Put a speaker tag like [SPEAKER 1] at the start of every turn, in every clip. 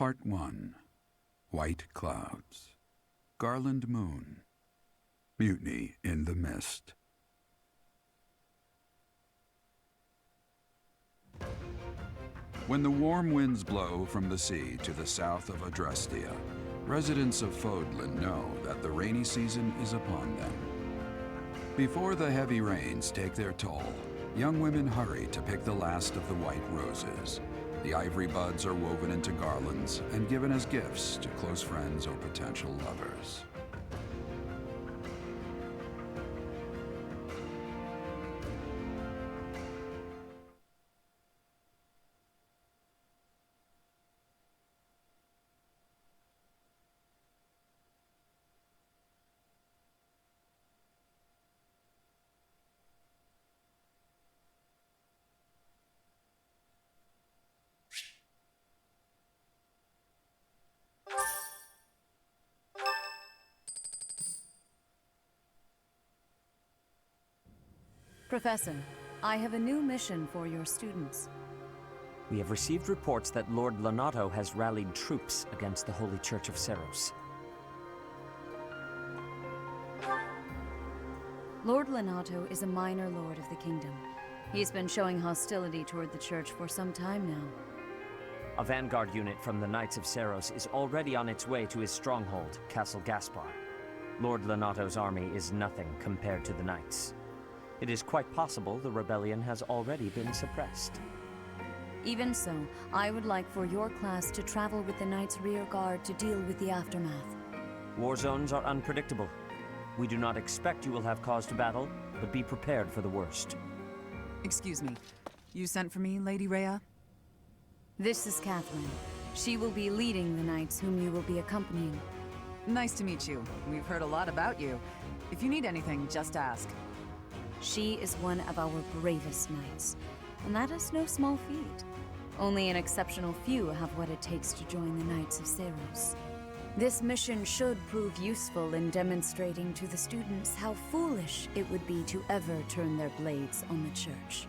[SPEAKER 1] Part 1. White Clouds. Garland Moon. Mutiny in the Mist. When the warm winds blow from the sea to the south of Adrestia, residents of Fodlan know that the rainy season is upon them. Before the heavy rains take their toll, young women hurry to pick the last of the white roses. The ivory buds are woven into garlands and given as gifts to close friends or potential lovers.
[SPEAKER 2] Professor, I have a new mission for your students.
[SPEAKER 3] We have received reports that Lord Lonato has rallied troops against the Holy Church of Seros.
[SPEAKER 2] Lord Lonato is a minor lord of the kingdom. He's been showing hostility toward the church for some time now.
[SPEAKER 3] A vanguard unit from the Knights of Seros is already on its way to his stronghold, Castle Gaspar. Lord Lonato's army is nothing compared to the Knights. It is quite possible the rebellion has already been suppressed.
[SPEAKER 2] Even so, I would like for your class to travel with the Knights' rear guard to deal with the aftermath.
[SPEAKER 3] War zones are unpredictable. We do not expect you will have cause to battle, but be prepared for the worst.
[SPEAKER 4] Excuse me. You sent for me, Lady Rhea?
[SPEAKER 2] This is Catherine. She will be leading the Knights whom you will be accompanying.
[SPEAKER 4] Nice to meet you. We've heard a lot about you. If you need anything, just ask.
[SPEAKER 2] She is one of our bravest knights, and that is no small feat. Only an exceptional few have what it takes to join the Knights of Seros. This mission should prove useful in demonstrating to the students how foolish it would be to ever turn their blades on the Church.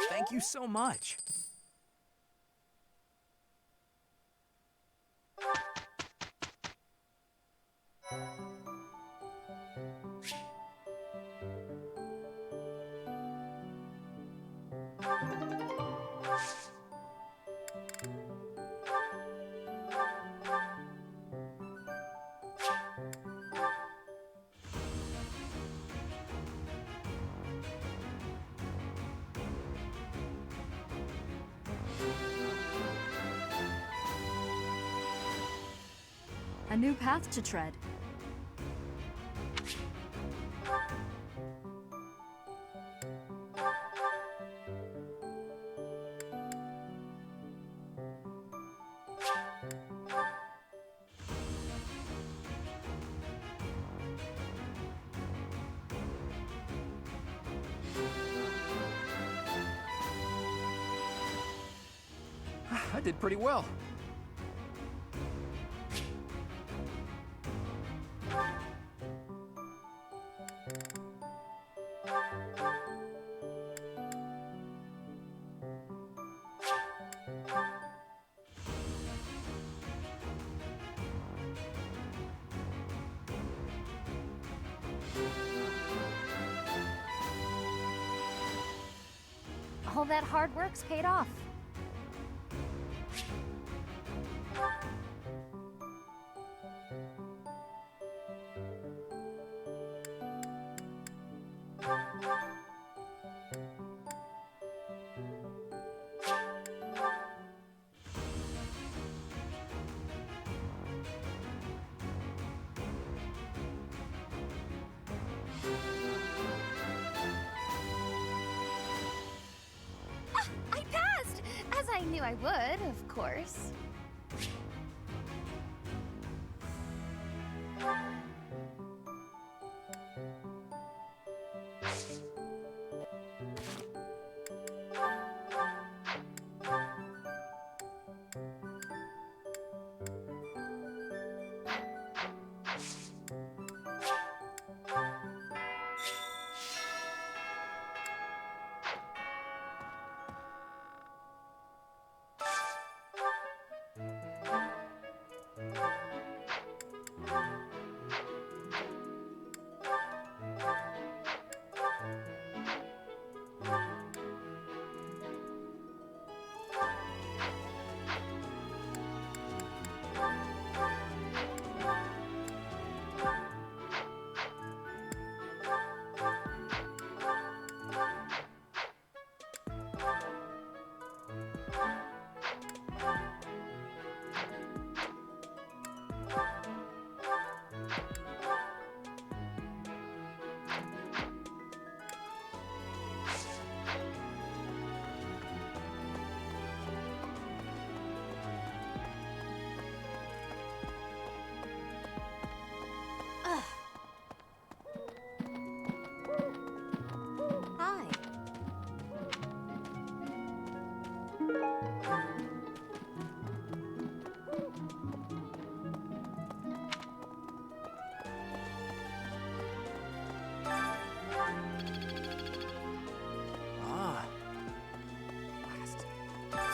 [SPEAKER 5] Thank you so much.
[SPEAKER 6] A new path to tread.
[SPEAKER 5] I did pretty well.
[SPEAKER 6] All that hard work's paid off.
[SPEAKER 7] I passed! As I knew I would, of course.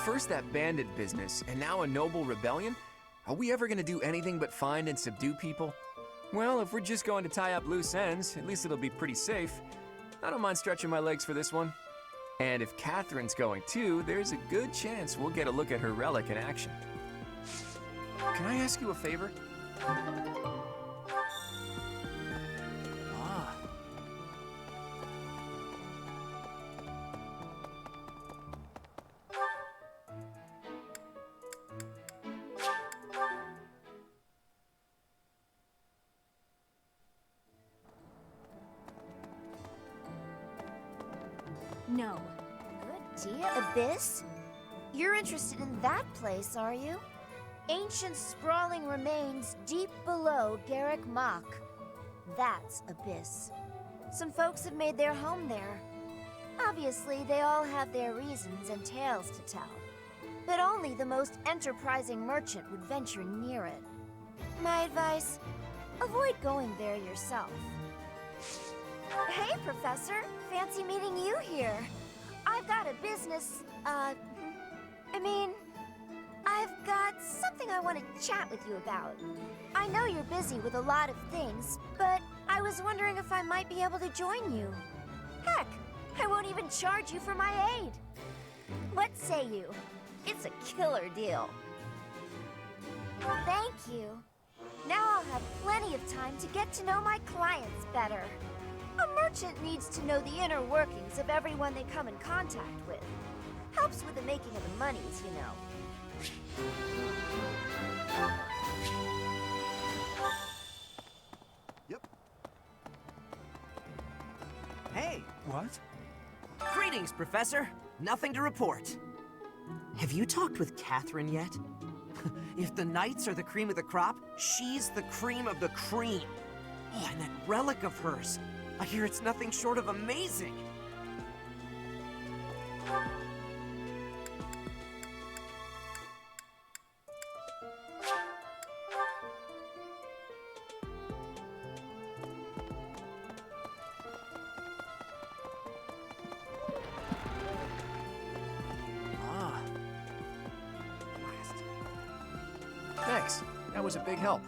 [SPEAKER 5] First that bandit business, and now a noble rebellion? Are we ever gonna do anything but find and subdue people? Well, if we're just going to tie up loose ends, at least it'll be pretty safe. I don't mind stretching my legs for this one. And if Catherine's going too, there's a good chance we'll get a look at her relic in action. Can I ask you a favor? Ah.
[SPEAKER 6] No.
[SPEAKER 7] Good dear. Abyss? You're interested in that place, are you? Ancient sprawling remains deep below Garrick Mach. That's Abyss. Some folks have made their home there. Obviously, they all have their reasons and tales to tell. But only the most enterprising merchant would venture near it. My advice, avoid going there yourself. Hey, Professor. Fancy meeting you here. I've got a business, I've got something I want to chat with you about. I know you're busy with a lot of things, but I was wondering if I might be able to join you. Heck, I won't even charge you for my aid. What say you? It's a killer deal. Thank you. Now I'll have plenty of time to get to know my clients better. A merchant needs to know the inner workings of everyone they come in contact with. Helps with the making of the monies, you know.
[SPEAKER 8] Yep.
[SPEAKER 9] Hey,
[SPEAKER 5] What?
[SPEAKER 9] greetings, Professor. Nothing to report. Have you talked with Catherine yet? If the Knights are the cream of the crop, she's the cream of the cream. Oh, and that relic of hers. I hear it's nothing short of amazing.
[SPEAKER 5] Ah. Blast. Thanks. That was a big help.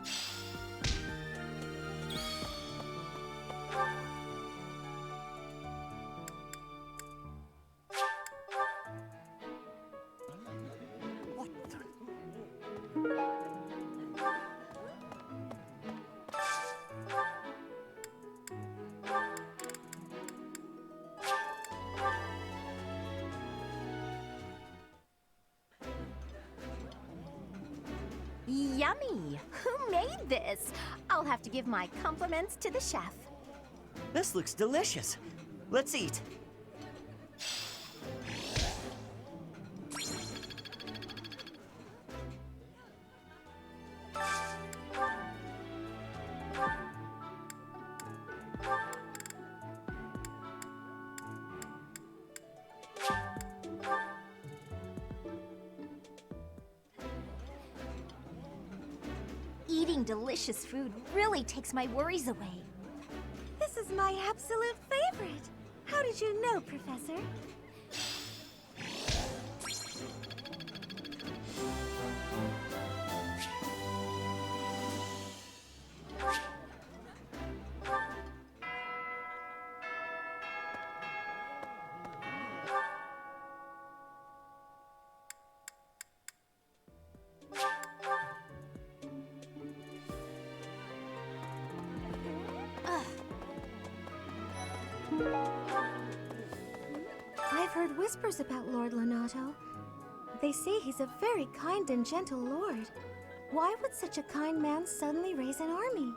[SPEAKER 5] What the?
[SPEAKER 6] Yummy! Who made this? I'll have to give my compliments to the chef.
[SPEAKER 9] This looks delicious. Let's eat.
[SPEAKER 6] Eating delicious food really takes my worries away. This is my absolute favorite. How did you know, Professor? I've heard whispers about Lord Lonato. They say he's a very kind and gentle lord. Why would such a kind man suddenly raise an army?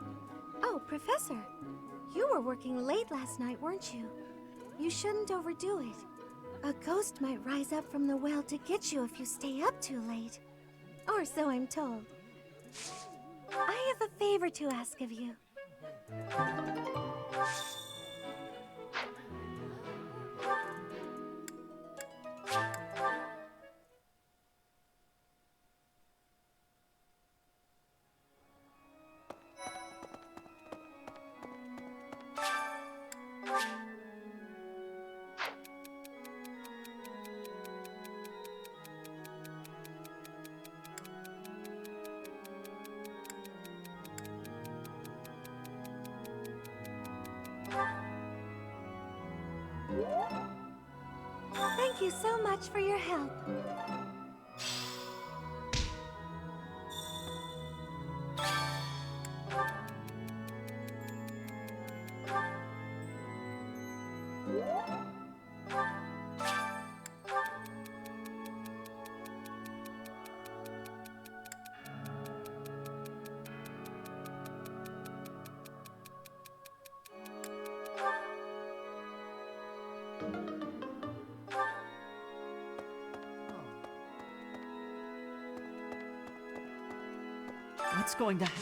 [SPEAKER 6] Oh, Professor, you were working late last night, weren't you? You shouldn't overdo it. A ghost might rise up from the well to get you if you stay up too late. Or so I'm told. I have a favor to ask of you. Thank you so much for your help.
[SPEAKER 9] What's going to happen?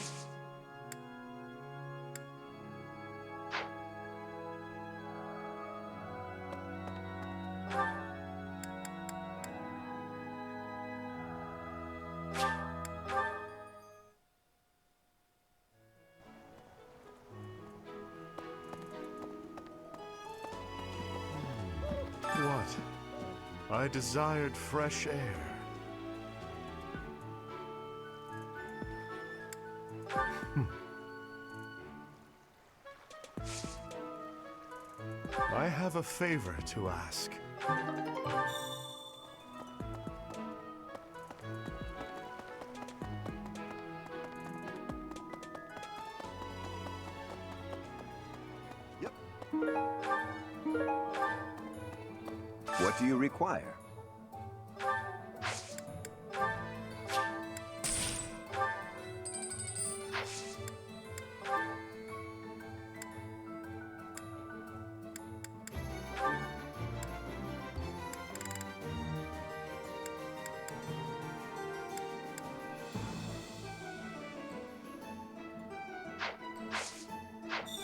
[SPEAKER 8] What? I desired fresh air. I have a favor to ask.
[SPEAKER 10] Yep. What do you require?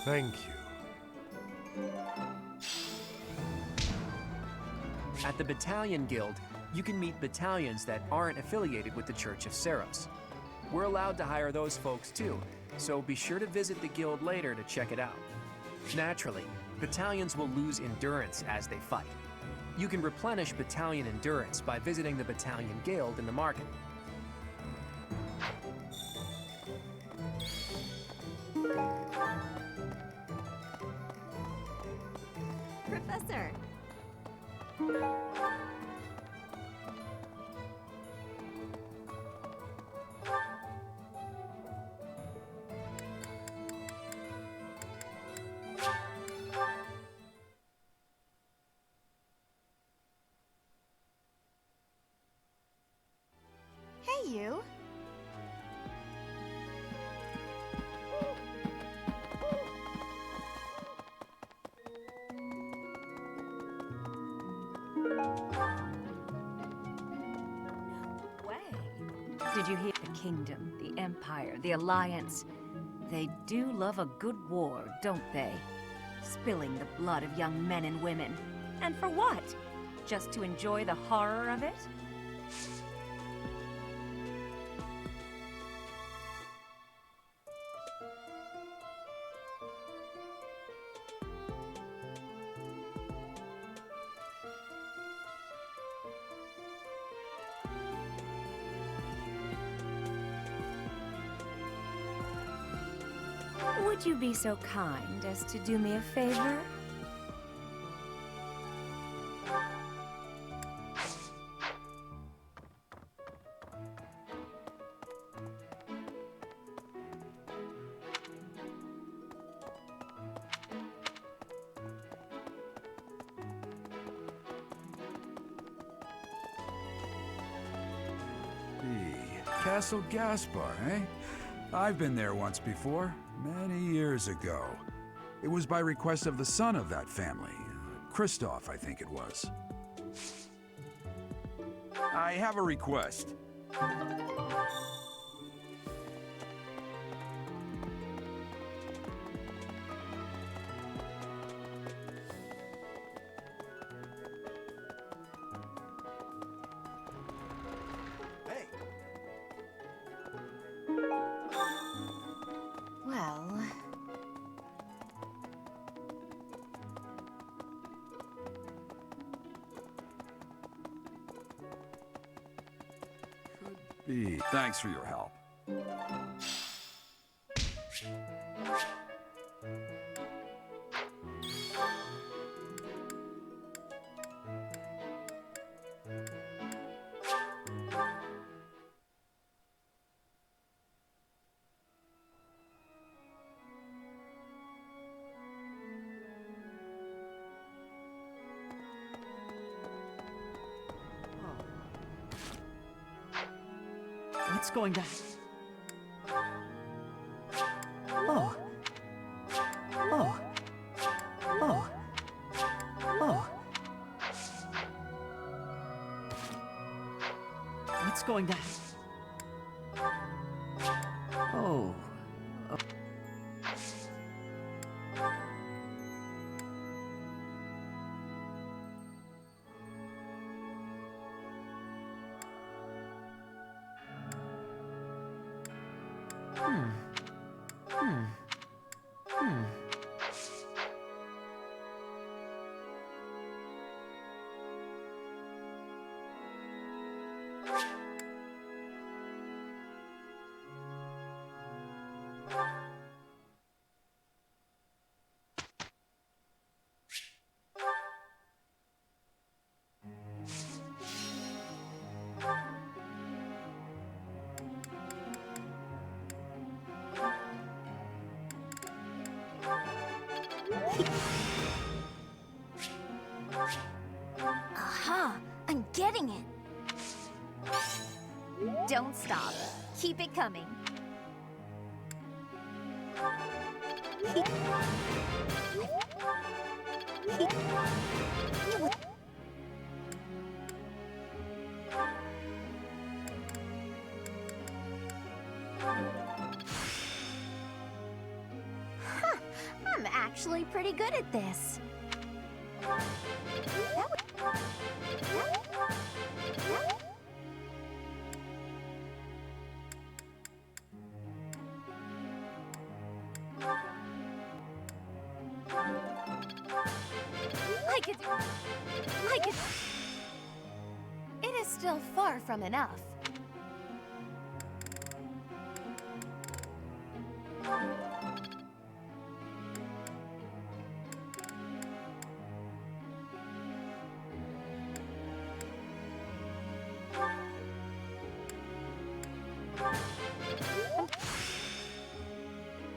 [SPEAKER 8] Thank you.
[SPEAKER 5] At the Battalion Guild, you can meet battalions that aren't affiliated with the Church of Seros. We're allowed to hire those folks too, so be sure to visit the guild later to check it out. Naturally, battalions will lose endurance as they fight. You can replenish battalion endurance by visiting the Battalion Guild in the market.
[SPEAKER 2] Professor!
[SPEAKER 6] Hey, you.
[SPEAKER 2] Way. Did you hear the kingdom, the empire, the alliance? They do love a good war, don't they? Spilling the blood of young men and women. And for what? Just to enjoy the horror of it? Would you be so kind as to do me a favor?
[SPEAKER 1] Castle Gaspar, eh? I've been there once before, many years ago. It was by request of the son of that family. Christoph, I think it was. I have a request.
[SPEAKER 2] Well...
[SPEAKER 1] Thanks for your help.
[SPEAKER 9] What's going down? Oh. Oh. Oh. Oh. What's going down? Oh.
[SPEAKER 7] Aha! I'm getting it! Don't stop. Keep it coming. Huh, I'm actually pretty good at this. I could... It is still far from enough.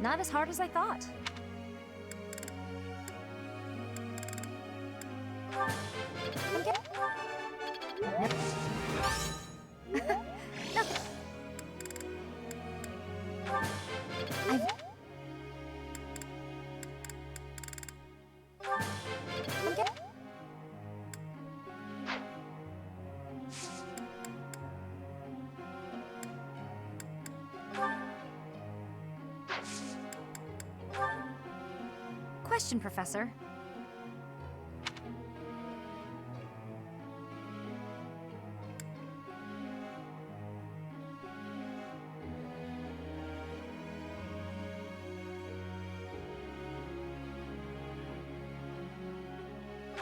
[SPEAKER 2] Not as hard as I thought. Question, Professor.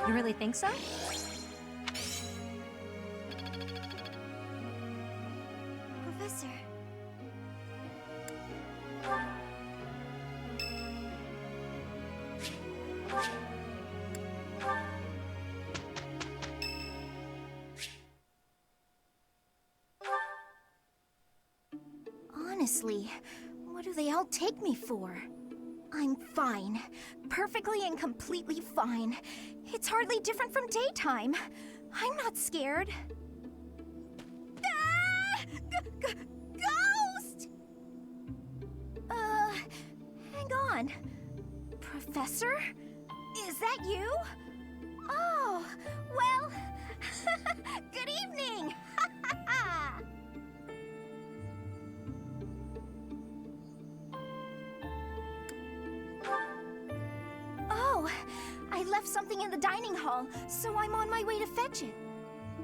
[SPEAKER 2] You really think so?
[SPEAKER 7] Professor. Honestly, what do they all take me for? I'm fine. Perfectly and completely fine. It's hardly different from daytime. I'm not scared. Ah! Ghost! Hang on. Professor? Is that you? Oh, well, good evening! Oh, I left something in the dining hall, so I'm on my way to fetch it.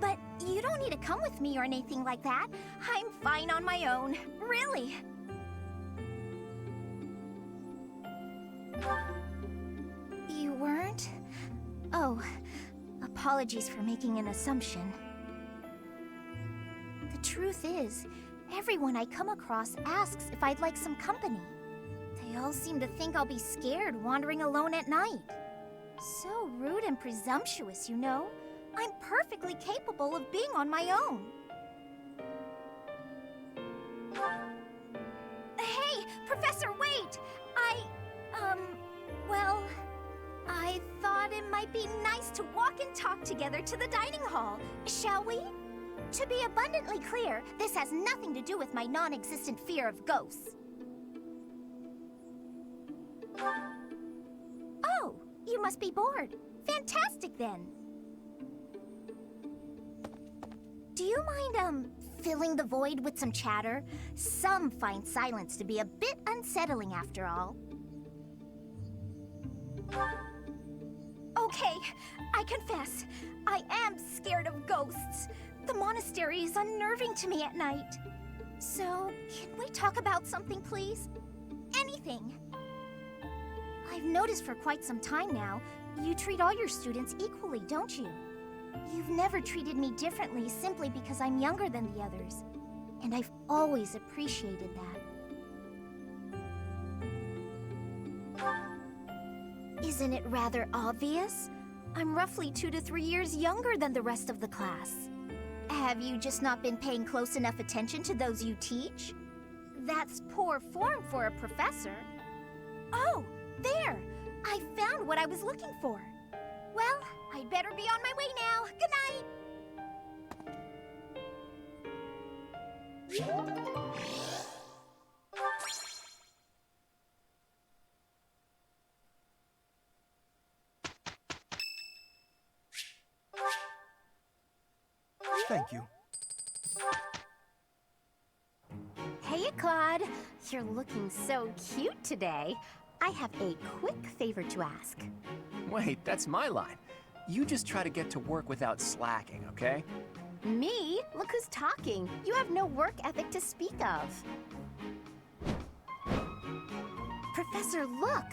[SPEAKER 7] But you don't need to come with me or anything like that. I'm fine on my own, really. You weren't? Oh, apologies for making an assumption. The truth is, everyone I come across asks if I'd like some company. They all seem to think I'll be scared wandering alone at night. So rude and presumptuous, you know? I'm perfectly capable of being on my own. Hey, Professor, wait! Well, I thought it might be nice to walk and talk together to the dining hall. Shall we? To be abundantly clear, this has nothing to do with my non-existent fear of ghosts. Oh, you must be bored. Fantastic, then. Do you mind, filling the void with some chatter? Some find silence to be a bit unsettling, after all. Okay, I confess, I am scared of ghosts. The monastery is unnerving to me at night. So, can we talk about something, please? Anything. I've noticed for quite some time now, you treat all your students equally, don't you? You've never treated me differently simply because I'm younger than the others. And I've always appreciated that. Isn't it rather obvious? I'm roughly 2 to 3 years younger than the rest of the class. Have you just not been paying close enough attention to those you teach? That's poor form for a professor. Oh, there! I found what I was looking for. Well, I'd better be on my way now. Good night!
[SPEAKER 9] Thank you.
[SPEAKER 6] Hey, Claude. You're looking so cute today. I have a quick favor to ask.
[SPEAKER 5] Wait, that's my line. You just try to get to work without slacking, okay?
[SPEAKER 6] Me? Look who's talking. You have no work ethic to speak of. Professor, look!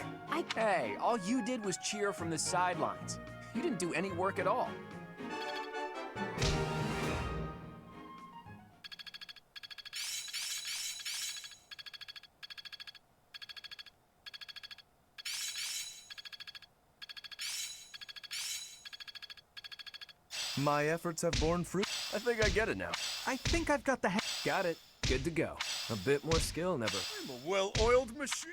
[SPEAKER 5] Hey, all you did was cheer from the sidelines. You didn't do any work at all.
[SPEAKER 8] My efforts have borne fruit.
[SPEAKER 11] I think I get it now.
[SPEAKER 9] I think I've got the hang.
[SPEAKER 11] Got it. Good to go. A bit more skill, never.
[SPEAKER 8] I'm a well-oiled machine.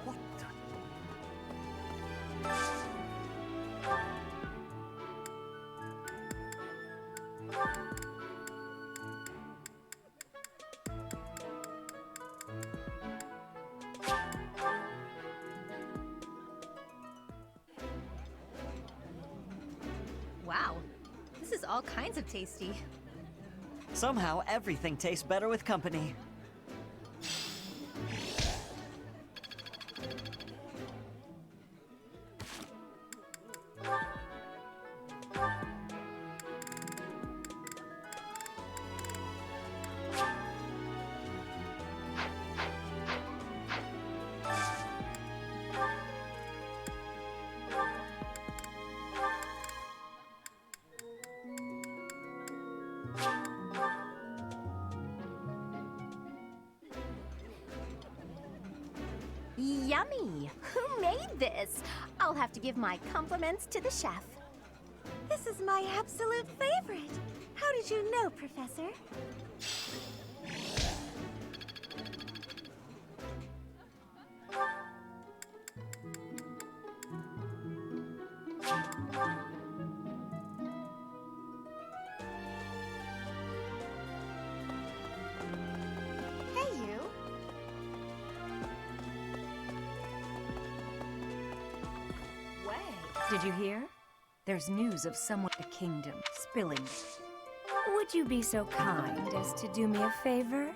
[SPEAKER 9] What the?
[SPEAKER 12] Wow, this is all kinds of tasty.
[SPEAKER 3] Somehow, everything tastes better with company.
[SPEAKER 6] Yummy! Who made this? I'll have to give my compliments to the chef. This is my absolute favorite. How did you know, Professor? Hey, you.
[SPEAKER 2] Way. Did you hear? There's news of someone in the kingdom spilling. Would you be so kind as to do me a favor?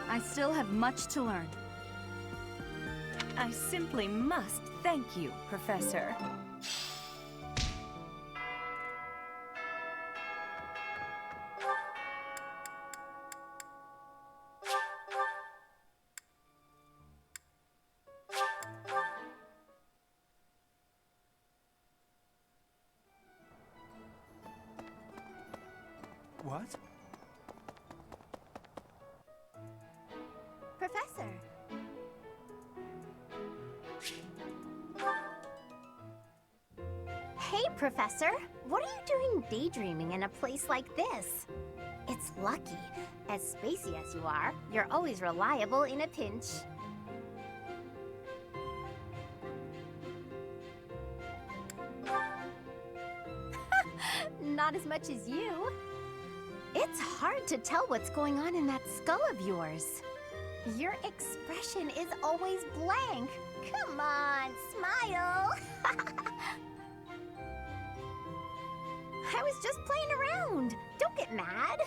[SPEAKER 2] I still have much to learn. I simply must thank you, Professor.
[SPEAKER 5] What?
[SPEAKER 6] Professor. Hey, Professor. What are you doing daydreaming in a place like this? It's lucky. As spacey as you are, you're always reliable in a pinch. Not as much as you. It's hard to tell what's going on in that skull of yours. Your expression is always blank. Come on, smile. I was just playing around. Don't get mad.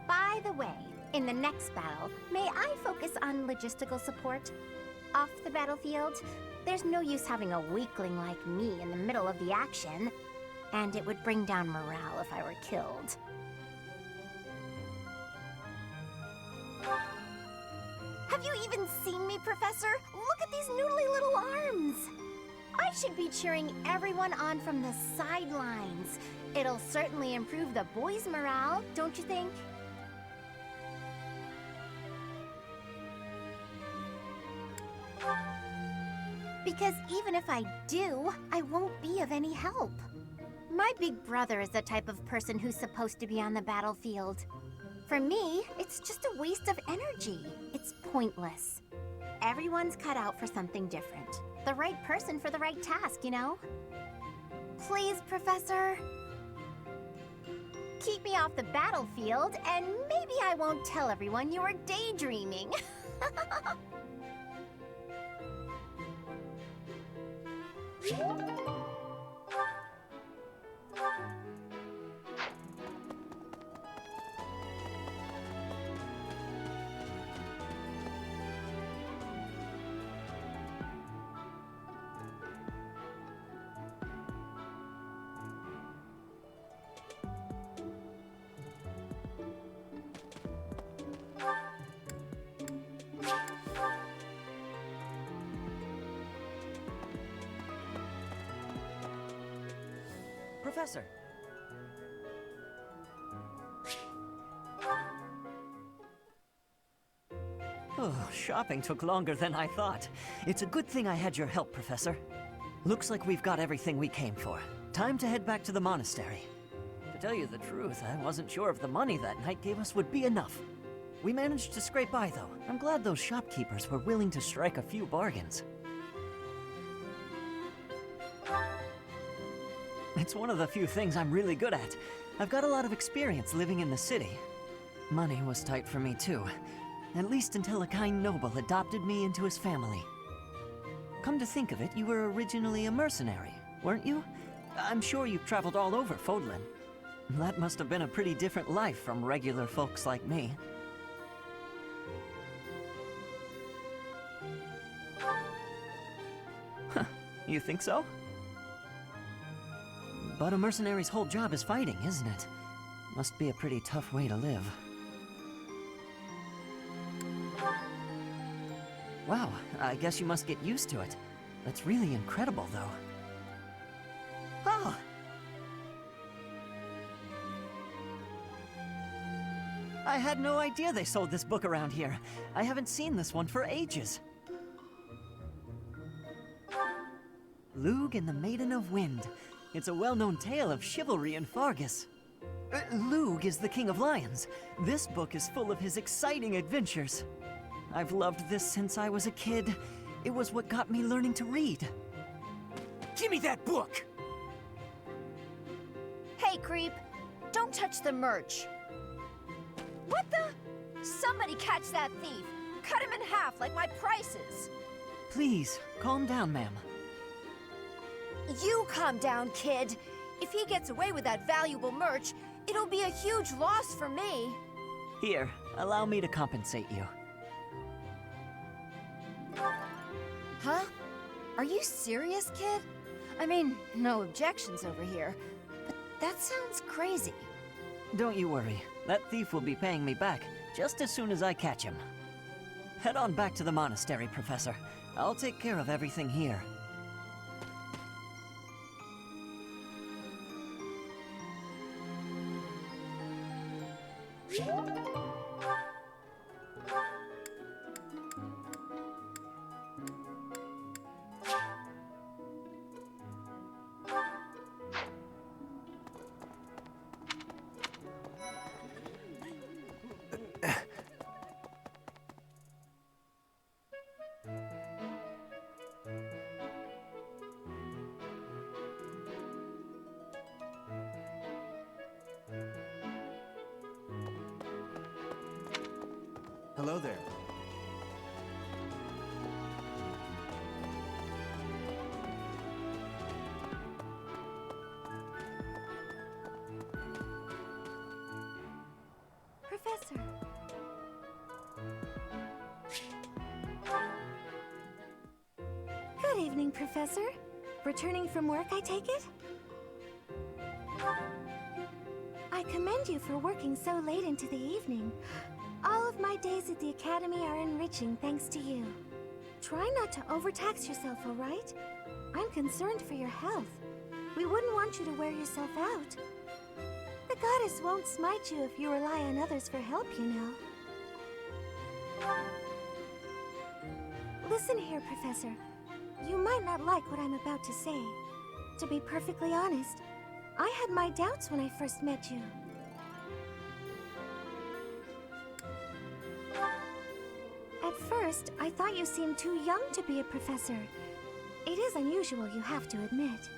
[SPEAKER 6] By the way, in the next battle, may I focus on logistical support? Off the battlefield, there's no use having a weakling like me in the middle of the action, and it would bring down morale if I were killed. Have you even seen me, Professor? Look at these noodly little arms! I should be cheering everyone on from the sidelines. It'll certainly improve the boys' morale, don't you think? Because even if I do, I won't be of any help. My big brother is the type of person who's supposed to be on the battlefield. For me, it's just a waste of energy. It's pointless. Everyone's cut out for something different. The right person for the right task, you know? Please, Professor. Keep me off the battlefield, and maybe I won't tell everyone you were daydreaming.
[SPEAKER 3] Professor! Oh, shopping took longer than I thought. It's a good thing I had your help, Professor. Looks like we've got everything we came for. Time to head back to the monastery. To tell you the truth, I wasn't sure if the money that knight gave us would be enough. We managed to scrape by, though. I'm glad those shopkeepers were willing to strike a few bargains. It's one of the few things I'm really good at. I've got a lot of experience living in the city. Money was tight for me, too. At least until a kind noble adopted me into his family. Come to think of it, you were originally a mercenary, weren't you? I'm sure you've traveled all over Fodlan. That must have been a pretty different life from regular folks like me. Huh, you think so? But a mercenary's whole job is fighting, isn't it? Must be a pretty tough way to live. Wow, I guess you must get used to it. That's really incredible, though. Oh! I had no idea they sold this book around here. I haven't seen this one for ages. Lugh and the Maiden of Wind. It's a well-known tale of chivalry in Fargus. Lugh is the King of Lions. This book is full of his exciting adventures. I've loved this since I was a kid. It was what got me learning to read.
[SPEAKER 9] Give me that book!
[SPEAKER 7] Hey, creep. Don't touch the merch. What the? Somebody catch that thief. Cut him in half like my prices.
[SPEAKER 3] Please, calm down, ma'am.
[SPEAKER 7] You calm down, kid. If he gets away with that valuable merch, it'll be a huge loss for me.
[SPEAKER 3] Here, allow me to compensate you.
[SPEAKER 7] Huh? Are you serious, kid? I mean, no objections over here, but that sounds crazy.
[SPEAKER 3] Don't you worry. That thief will be paying me back just as soon as I catch him. Head on back to the monastery, Professor. I'll take care of everything here.
[SPEAKER 13] Hello there.
[SPEAKER 6] Professor. Good evening, Professor. Returning from work, I take it? I commend you for working so late into the evening. All of my days at the Academy are enriching thanks to you. Try not to overtax yourself, all right? I'm concerned for your health. We wouldn't want you to wear yourself out. The goddess won't smite you if you rely on others for help, you know. Listen here, Professor. You might not like what I'm about to say. To be perfectly honest, I had my doubts when I first met you. At first, I thought you seemed too young to be a professor. It is unusual, you have to admit.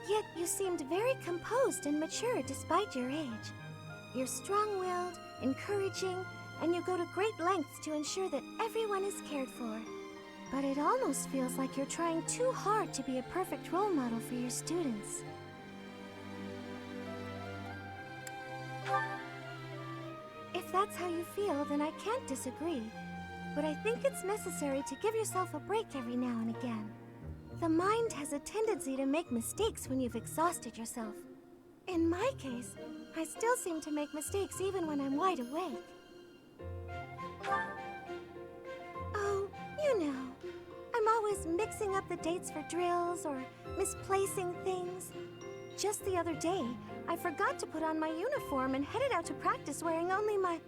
[SPEAKER 6] Yet you seemed very composed and mature despite your age. You're strong-willed, encouraging, and you go to great lengths to ensure that everyone is cared for. But it almost feels like you're trying too hard to be a perfect role model for your students. If that's how you feel, then I can't disagree. But I think it's necessary to give yourself a break every now and again. The mind has a tendency to make mistakes when you've exhausted yourself. In my case, I still seem to make mistakes even when I'm wide awake. Oh, you know, I'm always mixing up the dates for drills or misplacing things. Just the other day, I forgot to put on my uniform and headed out to practice wearing only my...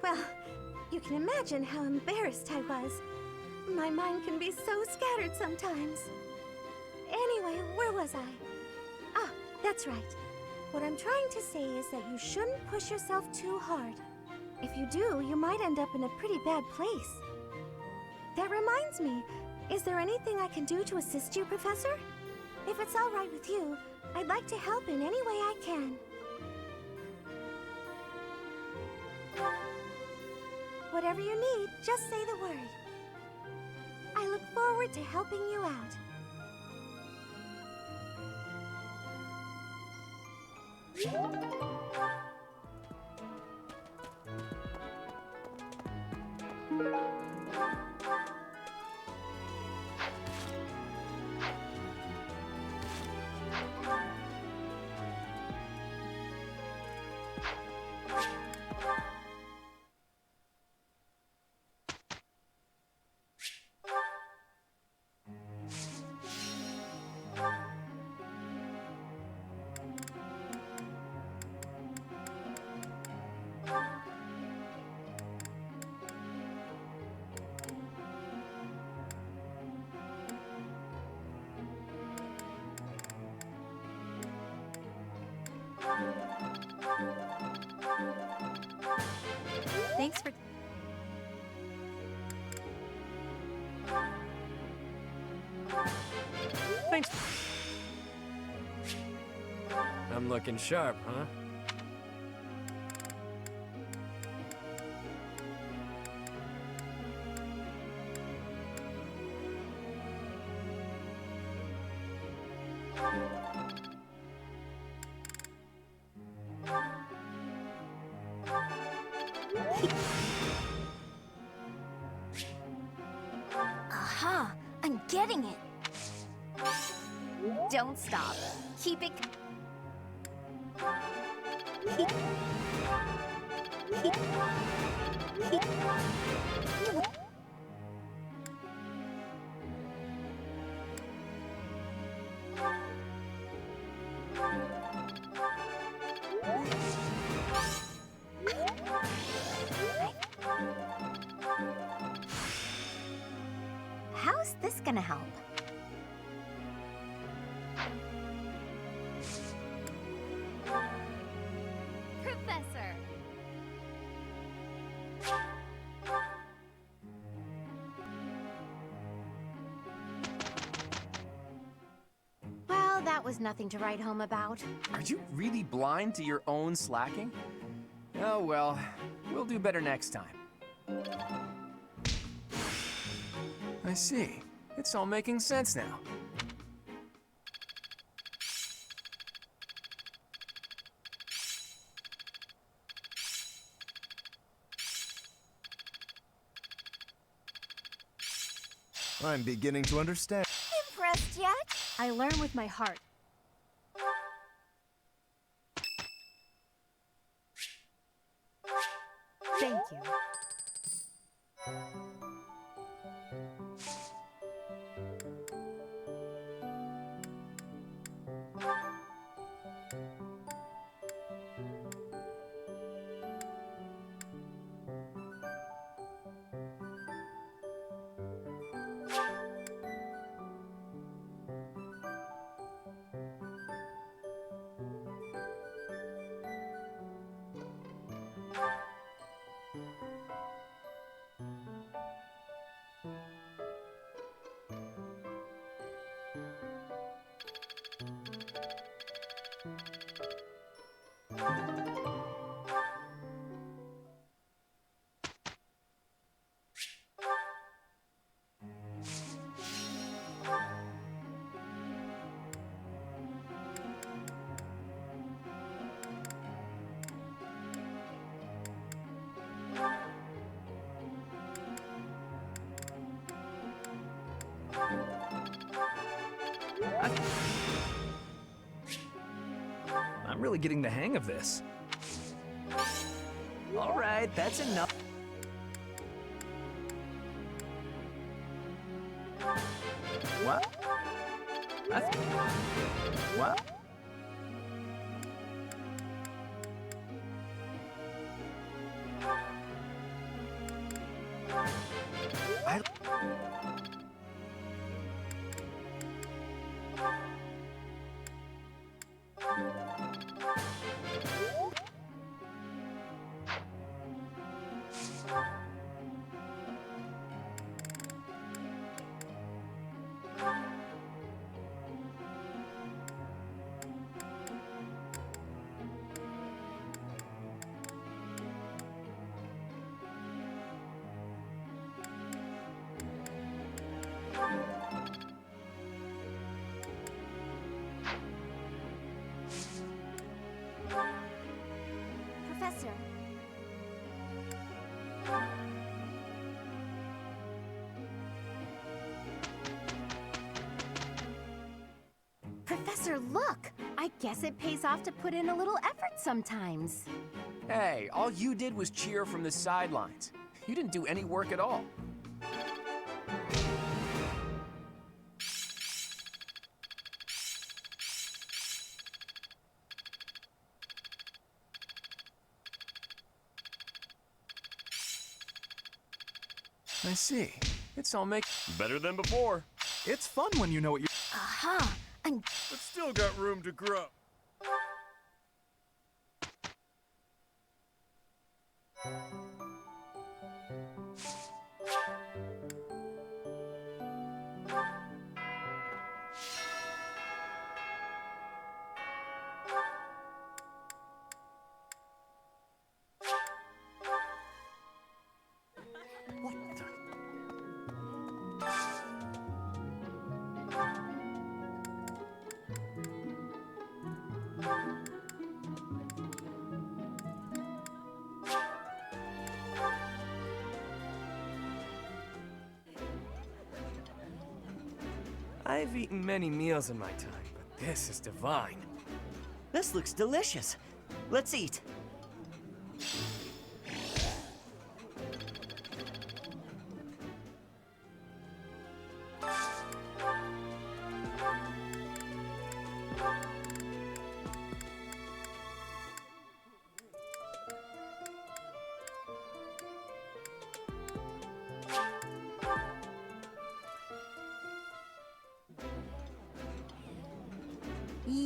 [SPEAKER 6] well, you can imagine how embarrassed I was. My mind can be so scattered sometimes. Anyway, where was I? Ah, that's right. What I'm trying to say is that you shouldn't push yourself too hard. If you do, you might end up in a pretty bad place. That reminds me, is there anything I can do to assist you, Professor? If it's all right with you, I'd like to help in any way I can. Whatever you need, just say the word. I look forward to helping you out.
[SPEAKER 12] Thanks for...
[SPEAKER 11] Thanks. I'm looking sharp, huh?
[SPEAKER 7] Aha! I'm getting it!
[SPEAKER 12] Don't stop. Keep it... How's this gonna help? Professor!
[SPEAKER 7] Well, that was nothing to write home about.
[SPEAKER 5] Are you really blind to your own slacking? Oh well, We'll do better next time. I see. It's all making sense now.
[SPEAKER 13] I'm beginning to understand.
[SPEAKER 7] Impressed yet?
[SPEAKER 12] I learn with my heart. Thank you.
[SPEAKER 11] I'm really getting the hang of this.
[SPEAKER 9] All right, that's enough.
[SPEAKER 11] What? What?
[SPEAKER 6] Professor.
[SPEAKER 12] Professor, look! I guess it pays off to put in a little effort sometimes.
[SPEAKER 5] Hey, all you did was cheer from the sidelines. You didn't do any work at all. I see. It's all
[SPEAKER 11] Better than before.
[SPEAKER 13] It's fun when you know what you're.
[SPEAKER 12] Aha! And
[SPEAKER 11] But still got room to grow.
[SPEAKER 9] What the?
[SPEAKER 11] I've eaten many meals in my time, but this is divine.
[SPEAKER 9] This looks delicious. Let's eat.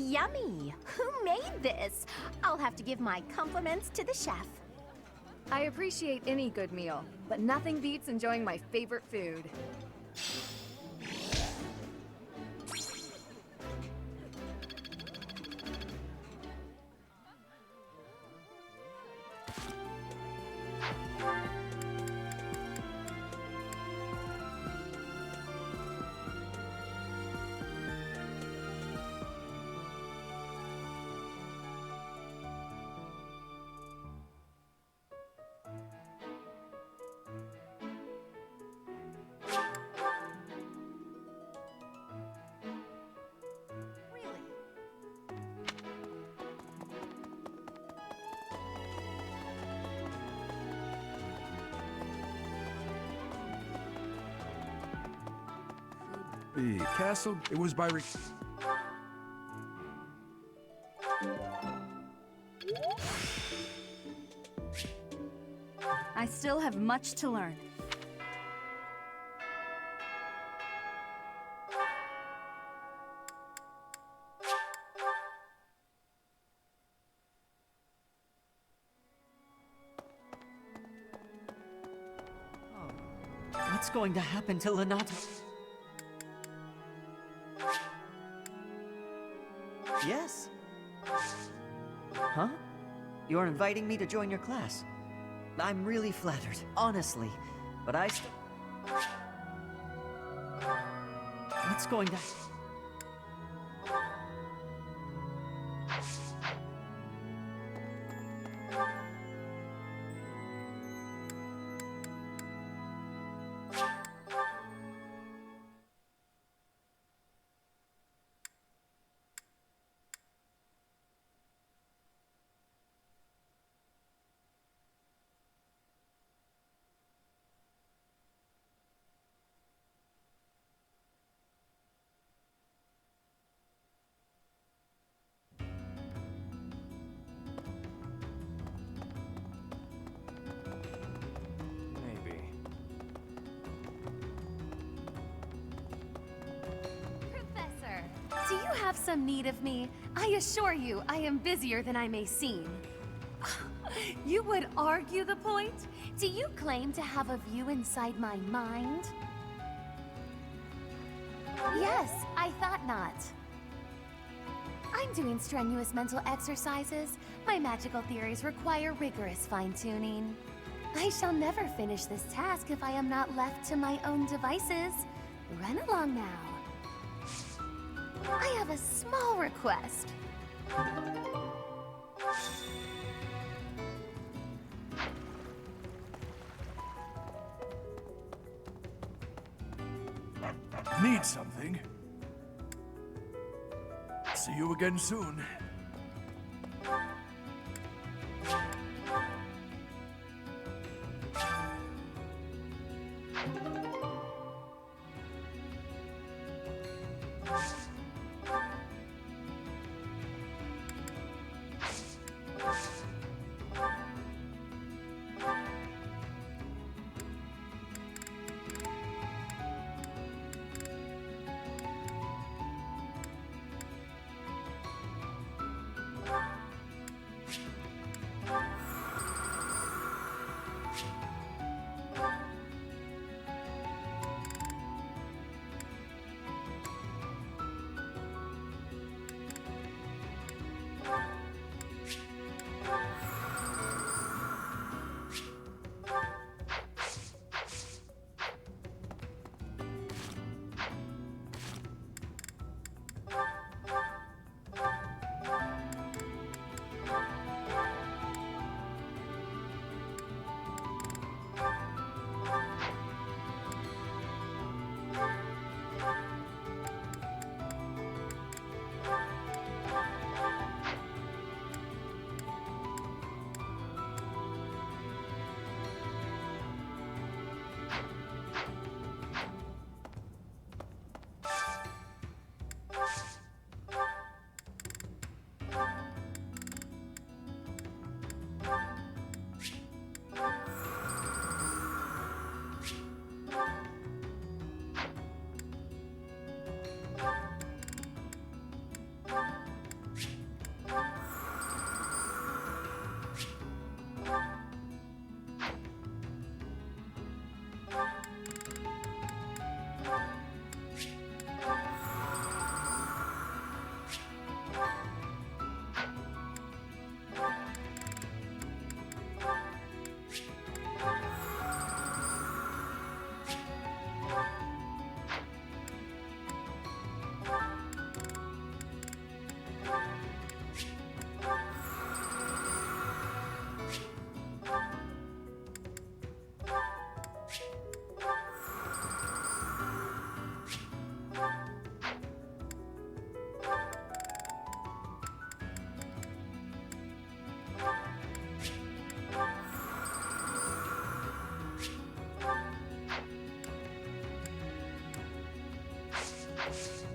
[SPEAKER 12] yummy! Who made this? I'll have to give my compliments to the chef.
[SPEAKER 14] I appreciate any good meal, but nothing beats enjoying my favorite food.
[SPEAKER 1] be? Castle? It was by
[SPEAKER 2] I still have much to learn.
[SPEAKER 9] What's going to happen to Lenato? Yes. Huh? You're inviting me to join your class. I'm really flattered, honestly. But I still... What's going to...
[SPEAKER 11] Maybe.
[SPEAKER 14] Professor, do you have some need of me? I assure you, I am busier than I may seem. You would argue the point? Do you claim to have a view inside my mind? Yes, I thought not. I'm doing strenuous mental exercises. My magical theories require rigorous fine-tuning. I shall never finish this task if I am not left to my own devices. Run along now. I have a small request.
[SPEAKER 13] Need something? See you again soon.
[SPEAKER 6] Yes!